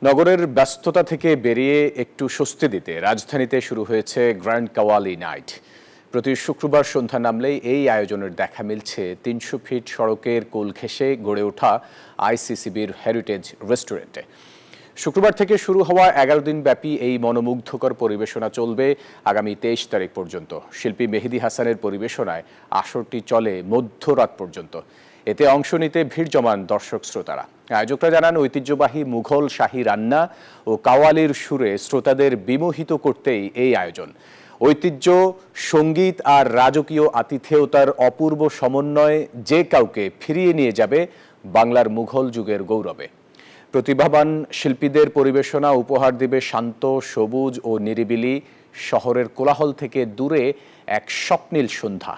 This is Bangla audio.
নগরের ব্যস্ততা থেকে বেরিয়ে একটু স্বস্তি দিতে রাজধানীতে শুরু হয়েছে গ্র্যান্ড কাওয়ালি নাইট। প্রতি শুক্রবার সন্ধ্যা নামলেই এই আয়োজনের দেখা মিলছে ৩০০ ফিট সড়কের কোল ঘেঁষে গড়ে ওঠা আইসিসিবির হেরিটেজ রেস্টুরেন্টে। শুক্রবার থেকে শুরু হওয়া ১১ দিন ব্যাপী এই মনোমুগ্ধকর পরিবেশনা চলবে আগামী ২৩ তারিখ পর্যন্ত। শিল্পী মেহেদী হাসানের পরিবেশনায় আসরটি চলে মধ্যরাত পর্যন্ত। এতে অংশ নিতে ভিড় জমান দর্শক শ্রোতারা। আয়োজকরা জানান, ঐতিহ্যবাহী মুঘল শাহী রান্না ও কাওয়ালির সুরে শ্রোতাদের বিমোহিত করতেই এই আয়োজন। ঐতিহ্য, সঙ্গীত আর রাজকীয় আতিথেয়তার অপূর্ব সমন্বয় যে কাউকে ফিরিয়ে নিয়ে যাবে বাংলার মুঘল যুগের গৌরবে। প্রতিভাবান শিল্পীদের পরিবেশনা উপহার দেবে শান্ত, সবুজ ও নিরিবিলি শহরের কোলাহল থেকে দূরে এক স্বপ্নীল সন্ধ্যা।